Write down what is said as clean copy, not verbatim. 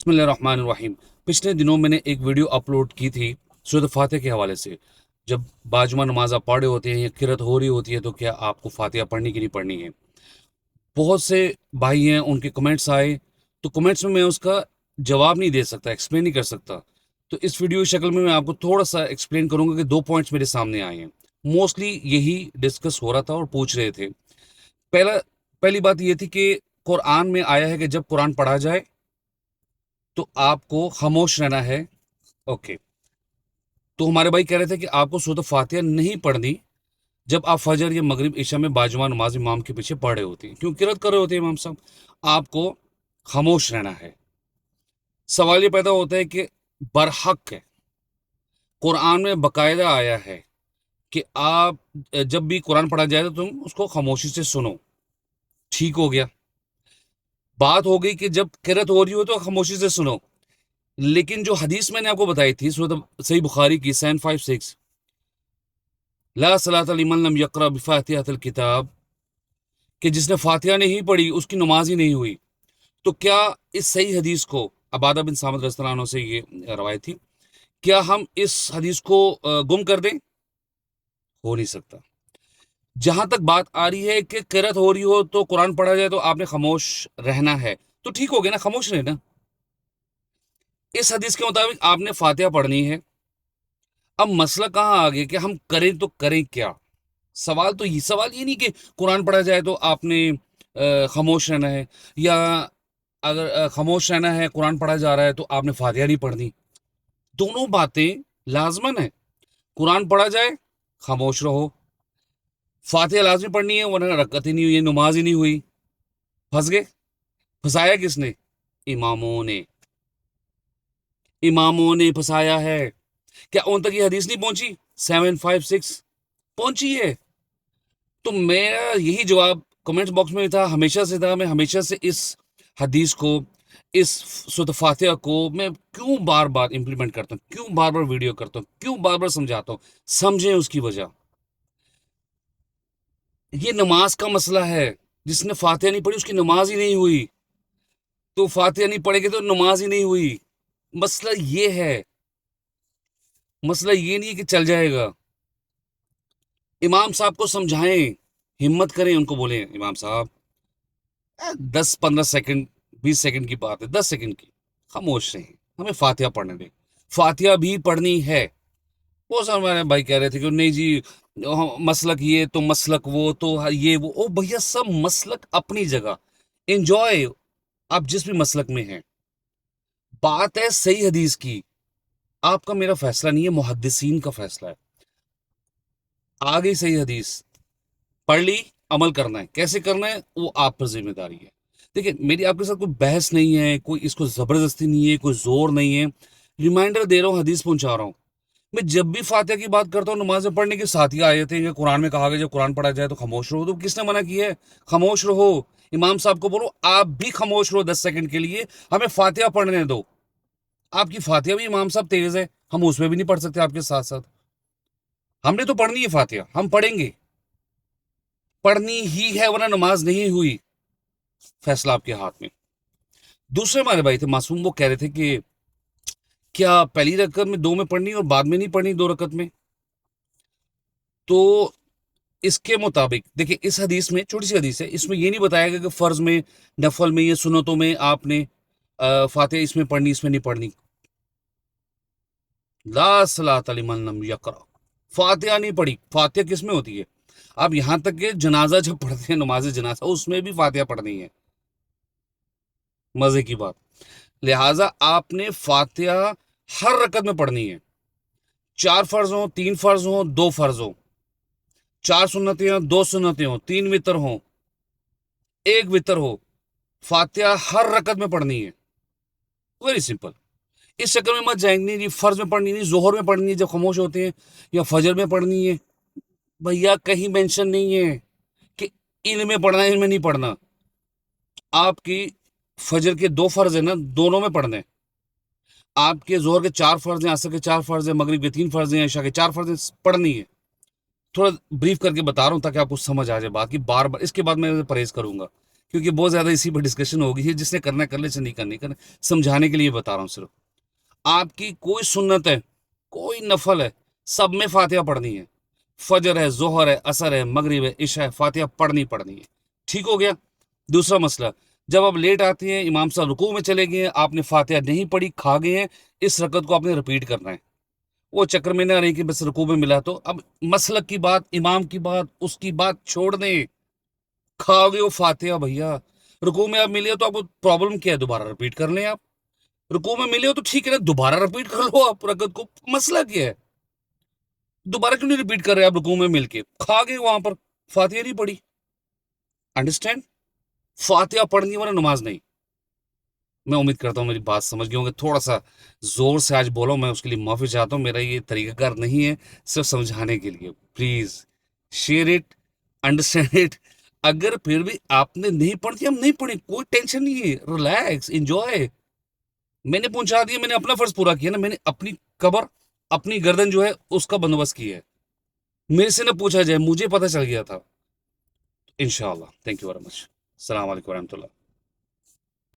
बिस्मिल्लाहिर्रहमानिर्रहीम। पिछले दिनों मैंने एक वीडियो अपलोड की थी सूरत फातिहा के हवाले से। जब बाजुमा नमाज आप पढ़ रहे होते हैं या किरत हो रही होती है तो क्या आपको फातिहा पढ़नी की नहीं पढ़नी है। बहुत से भाई हैं, उनके कमेंट्स आए, तो कमेंट्स में मैं उसका जवाब नहीं दे सकता, एक्सप्लेन नहीं कर सकता। तो इस वीडियो की शक्ल में मैं आपको थोड़ा सा एक्सप्लेन करूंगा कि दो पॉइंट्स मेरे सामने आए हैं। मोस्टली यही डिस्कस हो रहा था और पूछ रहे थे। पहला पहली बात ये थी कि कुरान में आया है कि जब कुरान पढ़ा जाए तो आपको खामोश रहना है। ओके। तो हमारे भाई कह रहे थे कि आपको सूरत फातिहा नहीं पढ़नी जब आप फजर या मगरिब इशा में बाजुमा नमाज इमाम के पीछे पढ़ रहे होते हैं, क्यों किरत कर रहे होते हैं इमाम साहब। आपको खामोश रहना है। सवाल ये पैदा होता है कि बरहक है, कुरान में बकायदा आया है कि आप जब भी कुरान पढ़ा जाए तो तुम उसको खामोशी से सुनो। ठीक हो गया। बात हो गई कि जब किरत हो रही हो तो खामोशी से सुनो। लेकिन जो हदीस मैंने आपको बताई थी सूरत सही बुखारी की 756, ला सलात लिमन लम यक़रा बिफातिहातिल किताब, कि जिसने फातिहा नहीं पढ़ी उसकी नमाज ही नहीं हुई। तो क्या इस सही हदीस को, अबादा बिन सामद रज़ियल्लाहु अन्हु से ये रवायत थी, क्या हम इस हदीस को गुम कर दें? हो नहीं सकता। जहां तक बात आ रही है कि किरत हो रही हो तो कुरान पढ़ा जाए तो आपने खामोश रहना है, तो ठीक हो गया ना, खामोश रहना। इस हदीस के मुताबिक आपने फातिहा पढ़नी है। अब मसला कहाँ आ गया कि हम करें तो करें क्या। सवाल ये नहीं कि कुरान पढ़ा जाए तो आपने खामोश रहना है, या अगर खामोश रहना है कुरान पढ़ा जा रहा है तो आपने फातिहा नहीं पढ़नी। दोनों बातें लाजमन है। कुरान पढ़ा जाए, खामोश रहो। फातिहा लाजमी पढ़नी है, वरना रकत ही नहीं हुई, नमाज ही नहीं हुई। फंस गए। फंसाया किसने? इमामों ने। इमामों ने फंसाया है। क्या उन तक ये हदीस नहीं पहुंची? 756 पहुंची है। तो मेरा यही जवाब कमेंट्स बॉक्स में भी था, हमेशा से था। मैं हमेशा से इस हदीस को, इस सूरत फातिहा को मैं क्यों बार बार इंप्लीमेंट करता हूँ, क्यों बार बार वीडियो करता हूँ, क्यों बार बार समझाता हूँ। समझें उसकी वजह। ये नमाज का मसला है। जिसने फातिहा नहीं पढ़ी उसकी नमाज ही नहीं हुई। तो फातिहा नहीं पढ़ेगी तो नमाज ही नहीं हुई। मसला ये है। मसला ये नहीं है कि चल जाएगा। इमाम साहब को समझाएं, हिम्मत करें, उनको बोले इमाम साहब 10-15 सेकंड, 20 सेकंड की बात है, 10 सेकंड की, खामोश रहें, हमें फातिहा पढ़ने दें। फातिहा भी पढ़नी है। वो सब हमारे भाई कह रहे थे कि नहीं जी, मसलक ये तो मसलक वो तो ये वो। ओ भैया, सब मसलक अपनी जगह। एंजॉय आप जिस भी मसलक में हैं। बात है सही हदीस की। आपका मेरा फैसला नहीं है, मुहद्दिसीन का फैसला है। आ गई सही हदीस, पढ़ ली, अमल करना है, कैसे करना है वो आप पर जिम्मेदारी है। देखिए, मेरी आपके साथ कोई बहस नहीं है, कोई इसको जबरदस्ती नहीं है, कोई जोर नहीं है। रिमाइंडर दे रहा हूँ, हदीस पहुंचा रहा हूँ। मैं जब भी फातिहा की बात करता हूँ, नमाज में पढ़ने के साथ ही आए थे कि कुरान में कहा गया जब कुरान पढ़ा जाए तो खामोश रहो। तो किसने मना किया है? खामोश रहो। इमाम साहब को बोलो आप भी खामोश रहो 10 सेकंड के लिए, हमें फातिहा पढ़ने दो। आपकी फातिहा भी इमाम साहब तेज है, हम उसमें भी नहीं पढ़ सकते आपके साथ साथ। हमने तो पढ़नी है फातिहा, हम पढ़ेंगे, पढ़नी ही है, वरना नमाज नहीं हुई। फैसला आपके हाथ में। दूसरे हमारे भाई थे मासूम, वो कह रहे थे कि क्या पहली रकत में दो में पढ़नी और बाद में नहीं पढ़नी दो रकत में। तो इसके मुताबिक देखिए, इस हदीस में, छोटी सी हदीस है, इसमें ये नहीं बताया गया कि फर्ज में, नफल में या सुन्नतों में आपने फातिहा इसमें पढ़नी इसमें नहीं पढ़नी। ला सलात लिमन लम यक़रा, फातिहा नहीं पढ़ी। फातिहा किस में होती है? आप यहां तक कि जनाजा जब पढ़ते हैं, नमाज जनाजा, उसमें भी फातिहा पढ़नी है। मजे की बात। लिहाजा आपने फातिहा हर रकत में पढ़नी है। 4 फर्ज हो, 3 फर्ज हो, 2 फर्ज हो, 4 सुन्नतें हो, 2 सुन्नतें हो, 3 वितर हो, 1 वितर हो, फातिहा हर रकत में पढ़नी है। Very simple. इस चक्कर में मत जाएंगे, नहीं जी फर्ज में पढ़नी नहीं, जोहर में पढ़नी है जब खामोश होते हैं, या फजर में पढ़नी है। भैया कहीं मेंशन नहीं है कि इनमें पढ़ना है इनमें नहीं पढ़ना। आपकी फजर के 2 फर्ज है ना, दोनों में पढ़ना है। आपके जोहर के 4 फर्ज हैं, असर के 4 फर्ज हैं, मगरिब के 3 फर्ज हैं, ईशा के 4 फर्ज हैं, पढ़नी है। थोड़ा ब्रीफ करके बता रहा हूँ ताकि आपको समझ आ जाए बात की। बार बार इसके बाद मैं परहेज करूंगा کیونکہ بہت زیادہ اسی پہ ڈسکشن ہوگی ہے، جس نے کرنا ہے کر لے، سے نہیں کرنی کرنا، سمجھانے کے لیے بتا رہا ہوں صرف. آپ کی کوئی سنت ہے، کوئی نفل ہے، سب میں فاتحہ پڑھنی ہے. فجر ہے، ظہر ہے، عصر ہے، مغرب ہے، عشاء ہے، فاتحہ پڑھنی ہے. ٹھیک ہو گیا. دوسرا مسئلہ، جب آپ لیٹ آتے ہیں، امام صاحب رکوع میں چلے گئے ہیں، آپ نے فاتحہ نہیں پڑھی، کھا گئے ہیں، اس رکعت کو آپ نے رپیٹ کرنا ہے. وہ چکر میں نہ رہی کہ بس رکوع میں ملا تو اب مسلک کی بات، امام کی بات، اس کی بات چھوڑ دیں. کھا گئے ہو فاتحہ بھیا، رکوع میں آپ ملے ہو تو آپ کو پرابلم کیا ہے؟ دوبارہ رپیٹ کر لیں. آپ رکوع میں ملے ہو تو ٹھیک ہے نا، دوبارہ رپیٹ کر لو آپ رکعت کو. مسئلہ کیا ہے؟ دوبارہ کیوں نہیں رپیٹ کر رہے آپ رکوع میں مل کے؟ کھا گئے وہاں پر، فاتحہ نہیں پڑھی. انڈرسٹینڈ؟ فاتحہ پڑھنی ورنہ نماز نہیں. میں امید کرتا ہوں میری بات سمجھ گئے ہوں گے. تھوڑا سا زور سے آج بولو، میں اس کے لیے معافی چاہتا ہوں. میرا یہ طریقہ کار نہیں ہے، صرف سمجھانے کے لیے. Please share it, understand it. اگر پھر بھی آپ نے نہیں پڑھی، ہم نہیں پڑھی، کوئی ٹینشن نہیں ہے. Relax, enjoy. میں نے پہنچا دیا، میں نے اپنا فرض پورا کیا نا. میں نے اپنی قبر، اپنی گردن جو ہے اس کا بندوبست کیا ہے. میرے سے نہ پوچھا جائے، مجھے پتہ چل گیا تھا. انشاءاللہ. Thank you very much. السلام علیکم ورحمۃ اللہ.